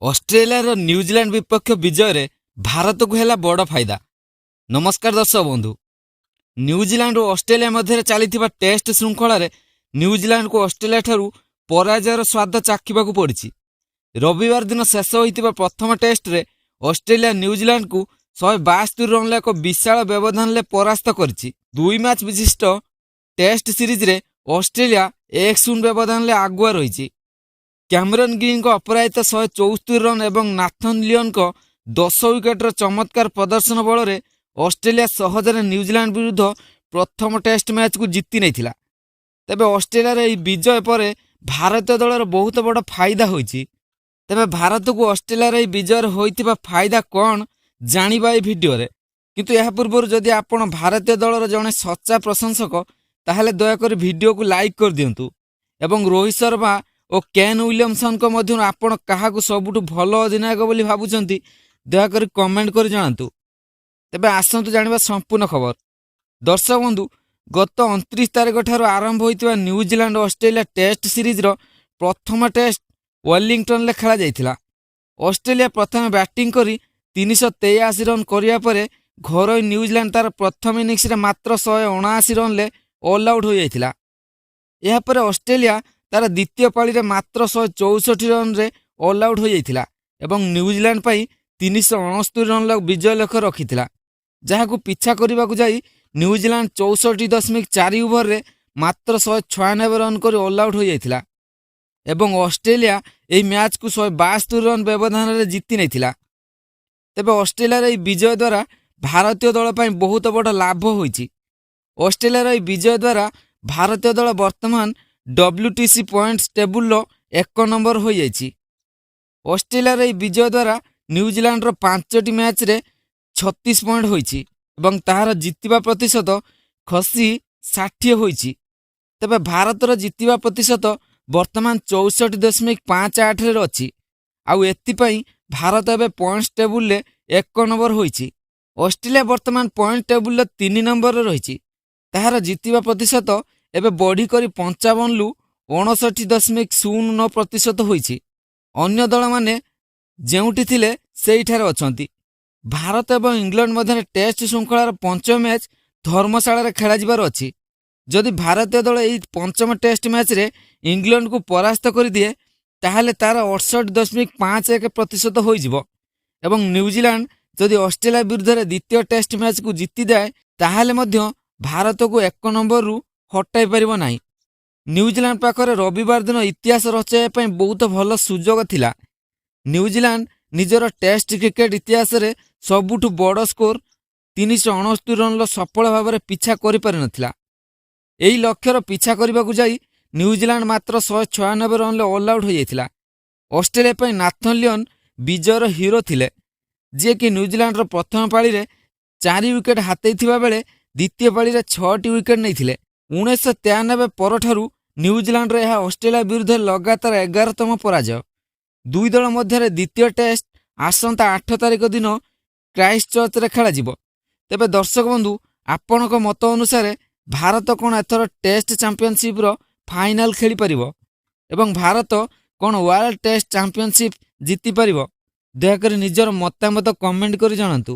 ଅଷ୍ଟ୍ରେଲିଆର ନ୍ୟୁଜିଲାଣ୍ଡ ବିପକ୍ଷ ବିଜୟରେ ଭାରତକୁ ହେଲା ବଡ଼ ଫାଇଦା। ନମସ୍କାର ଦର୍ଶକ ବନ୍ଧୁ। ନ୍ୟୁଜିଲାଣ୍ଡ ଓ ଅଷ୍ଟ୍ରେଲିଆ ମଧ୍ୟରେ ଚାଲିଥିବା ଟେଷ୍ଟ ଶୃଙ୍ଖଳାରେ ନ୍ୟୁଜିଲାଣ୍ଡକୁ ଅଷ୍ଟ୍ରେଲିଆଠାରୁ ପରାଜୟର ସ୍ୱାଦ ଚାଖିବାକୁ ପଡ଼ିଛି। ରବିବାର ଦିନ ଶେଷ ହୋଇଥିବା ପ୍ରଥମ ଟେଷ୍ଟରେ ଅଷ୍ଟ୍ରେଲିଆ ନ୍ୟୁଜିଲାଣ୍ଡକୁ 172 ରନ୍ର ଏକ ବିଶାଳ ବ୍ୟବଧାନରେ ପରାସ୍ତ କରିଛି। 2 ମ୍ୟାଚ୍ ବିଶିଷ୍ଟ ଟେଷ୍ଟ ସିରିଜରେ ଅଷ୍ଟ୍ରେଲିଆ 1-0 ବ୍ୟବଧାନରେ ଆଗୁଆ ରହିଛି। କ୍ୟାମରନ୍ ଗ୍ରୀନଙ୍କ ଅପରାଜିତ 174 ରନ୍ ଏବଂ ନାଥନ୍ ଲିଓନଙ୍କ 10 ୱିକେଟର ଚମତ୍କାର ପ୍ରଦର୍ଶନ ବଳରେ ଅଷ୍ଟ୍ରେଲିଆ ସହଜରେ ନ୍ୟୁଜିଲାଣ୍ଡ ବିରୁଦ୍ଧ ପ୍ରଥମ ଟେଷ୍ଟ ମ୍ୟାଚ୍କୁ ଜିତି ନେଇଥିଲା। ତେବେ ଅଷ୍ଟ୍ରେଲିଆର ଏହି ବିଜୟ ପରେ ଭାରତୀୟ ଦଳର ବହୁତ ବଡ଼ ଫାଇଦା ହୋଇଛି। ତେବେ ଭାରତକୁ ଅଷ୍ଟ୍ରେଲିଆର ଏହି ବିଜୟରେ ହୋଇଥିବା ଫାଇଦା କ'ଣ ଜାଣିବା ଏହି ଭିଡ଼ିଓରେ। କିନ୍ତୁ ଏହା ପୂର୍ବରୁ ଯଦି ଆପଣ ଭାରତୀୟ ଦଳର ଜଣେ ସଚ୍ଚା ପ୍ରଶଂସକ ତାହେଲେ ଦୟାକରି ଭିଡ଼ିଓକୁ ଲାଇକ୍ କରିଦିଅନ୍ତୁ ଏବଂ ରୋହିତ ଶର୍ମା ଓ କେନ୍ ୱିଲିୟମସନ୍ଙ୍କ ମଧ୍ୟରୁ ଆପଣ କାହାକୁ ସବୁଠୁ ଭଲ ଅଧିନାୟକ ବୋଲି ଭାବୁଛନ୍ତି ଦୟାକରି କମେଣ୍ଟ କରି ଜଣାନ୍ତୁ। ତେବେ ଆସନ୍ତୁ ଜାଣିବା ସମ୍ପୂର୍ଣ୍ଣ ଖବର। ଦର୍ଶକ ବନ୍ଧୁ, ଗତ 29 ତାରିଖ ଠାରୁ ଆରମ୍ଭ ହୋଇଥିବା ନ୍ୟୁଜିଲାଣ୍ଡ ଅଷ୍ଟ୍ରେଲିଆ ଟେଷ୍ଟ ସିରିଜର ପ୍ରଥମ ଟେଷ୍ଟ ୱେଲିଂଟନରେ ଖେଳାଯାଇଥିଲା। ଅଷ୍ଟ୍ରେଲିଆ ପ୍ରଥମେ ବ୍ୟାଟିଂ କରି 383 ରନ୍ କରିବା ପରେ ଘରୋଇ ନ୍ୟୁଜିଲାଣ୍ଡ ତାର ପ୍ରଥମ ଇନିଂସରେ ମାତ୍ର 179 ରନ୍ରେ ଅଲ୍ ଆଉଟ୍ ହୋଇଯାଇଥିଲା। ଏହାପରେ ଅଷ୍ଟ୍ରେଲିଆ ତାର ଦ୍ୱିତୀୟ ପାଳିରେ ମାତ୍ର 164 ରନ୍ରେ ଅଲ୍ ଆଉଟ୍ ହୋଇଯାଇଥିଲା ଏବଂ ନ୍ୟୁଜିଲାଣ୍ଡ ପାଇଁ 369 ରନ୍ର ବିଜୟ ଲକ୍ଷ୍ୟ ରଖିଥିଲା, ଯାହାକୁ ପିଛା କରିବାକୁ ଯାଇ ନ୍ୟୁଜିଲାଣ୍ଡ 64.4 ଓଭରରେ ମାତ୍ର 196 ରନ୍ କରି ଅଲ୍ ଆଉଟ୍ ହୋଇଯାଇଥିଲା ଏବଂ ଅଷ୍ଟ୍ରେଲିଆ ଏହି ମ୍ୟାଚ୍କୁ 172 ରନ୍ ବ୍ୟବଧାନରେ ଜିତି ନେଇଥିଲା। ତେବେ ଅଷ୍ଟ୍ରେଲିଆର ଏହି ବିଜୟ ଦ୍ୱାରା ଭାରତୀୟ ଦଳ ପାଇଁ ବହୁତ ବଡ଼ ଲାଭ ହୋଇଛି। ଅଷ୍ଟ୍ରେଲିଆର ଏହି ବିଜୟ ଦ୍ୱାରା ଭାରତୀୟ ଦଳ ବର୍ତ୍ତମାନ WTC ପଏଣ୍ଟସ୍ ଟେବୁଲର 1 ନମ୍ବର ହୋଇଯାଇଛି। ଅଷ୍ଟ୍ରେଲିଆର ଏହି ବିଜୟ ଦ୍ୱାରା ନ୍ୟୁଜିଲାଣ୍ଡର 5ଟି ମ୍ୟାଚ୍ରେ 36 ପଏଣ୍ଟ ହୋଇଛି ଏବଂ ତାହାର ଜିତିବା ପ୍ରତିଶତ ଖସି 60 ହୋଇଛି। ତେବେ ଭାରତର ଜିତିବା ପ୍ରତିଶତ ବର୍ତ୍ତମାନ 64.58ରେ ଅଛି। ଆଉ ଏଥିପାଇଁ ଭାରତ ଏବେ ପଏଣ୍ଟସ୍ ଟେବୁଲରେ 1 ନମ୍ବର ହୋଇଛି। ଅଷ୍ଟ୍ରେଲିଆ ବର୍ତ୍ତମାନ ପଏଣ୍ଟ ଟେବୁଲର 3 ନମ୍ବରରେ ରହିଛି। ତାହାର ଜିତିବା ପ୍ରତିଶତ ଏବେ ବଢ଼ିକରି 55ରୁ 59.09% ହୋଇଛି। ଅନ୍ୟ ଦଳମାନେ ଯେଉଁଠି ଥିଲେ ସେଇଠାରେ ଅଛନ୍ତି। ଭାରତ ଏବଂ ଇଂଲଣ୍ଡ ମଧ୍ୟରେ ଟେଷ୍ଟ ଶୃଙ୍ଖଳାର ପଞ୍ଚମ ମ୍ୟାଚ୍ ଧର୍ମଶାଳାରେ ଖେଳାଯିବାର ଅଛି। ଯଦି ଭାରତୀୟ ଦଳ ଏହି ପଞ୍ଚମ ଟେଷ୍ଟ ମ୍ୟାଚ୍ରେ ଇଂଲଣ୍ଡକୁ ପରାସ୍ତ କରିଦିଏ ତାହେଲେ ତାର 68.51% ହୋଇଯିବ ଏବଂ ନ୍ୟୁଜିଲାଣ୍ଡ ଯଦି ଅଷ୍ଟ୍ରେଲିଆ ବିରୁଦ୍ଧରେ ଦ୍ୱିତୀୟ ଟେଷ୍ଟ ମ୍ୟାଚ୍କୁ ଜିତିଯାଏ ତାହେଲେ ମଧ୍ୟ ଭାରତକୁ 1 ନମ୍ବରରୁ ହଟାଇ ପାରିବ ନାହିଁ। ନ୍ୟୁଜିଲାଣ୍ଡ ପାଖରେ ରବିବାର ଦିନ ଇତିହାସ ରଚାଇବା ପାଇଁ ବହୁତ ଭଲ ସୁଯୋଗ ଥିଲା। ନ୍ୟୁଜିଲାଣ୍ଡ ନିଜର ଟେଷ୍ଟ କ୍ରିକେଟ ଇତିହାସରେ ସବୁଠୁ ବଡ଼ ସ୍କୋର 369 ରନ୍ର ସଫଳ ଭାବରେ ପିଛା କରିପାରିନଥିଲା। ଏହି ଲକ୍ଷ୍ୟର ପିଛା କରିବାକୁ ଯାଇ ନ୍ୟୁଜିଲାଣ୍ଡ ମାତ୍ର 196 ରନ୍ରେ ଅଲ୍ ଆଉଟ୍ ହୋଇଯାଇଥିଲା। ଅଷ୍ଟ୍ରେଲିଆ ପାଇଁ ନାଥନ୍ ଲିଓନ ବିଜୟର ହିରୋ ଥିଲେ, ଯିଏକି ନ୍ୟୁଜିଲାଣ୍ଡର ପ୍ରଥମ ପାଳିରେ 4 ୱିକେଟ୍ ହାତେଇଥିବା ବେଳେ ଦ୍ୱିତୀୟ ପାଳିରେ 6ଟି ୱିକେଟ୍ ନେଇଥିଲେ। 1993 ପରଠାରୁ ନ୍ୟୁଜିଲାଣ୍ଡର ଏହା ଅଷ୍ଟ୍ରେଲିଆ ବିରୁଦ୍ଧରେ ଲଗାତାର 11ତମ ପରାଜୟ। ଦୁଇ ଦଳ ମଧ୍ୟରେ ଦ୍ୱିତୀୟ ଟେଷ୍ଟ ଆସନ୍ତା 8 ତାରିଖ ଦିନ କ୍ରାଇଷ୍ଟଚର୍ଚ୍ଚରେ ଖେଳାଯିବ। ତେବେ ଦର୍ଶକ ବନ୍ଧୁ, ଆପଣଙ୍କ ମତ ଅନୁସାରେ ଭାରତ କ'ଣ ଏଥର ଟେଷ୍ଟ ଚାମ୍ପିଅନସିପ୍ର ଫାଇନାଲ ଖେଳିପାରିବ ଏବଂ ଭାରତ କ'ଣ ୱାର୍ଲଡ ଟେଷ୍ଟ ଚାମ୍ପିଅନସିପ୍ ଜିତିପାରିବ? ଦୟାକରି ନିଜର ମତାମତ କମେଣ୍ଟ କରି ଜଣାନ୍ତୁ।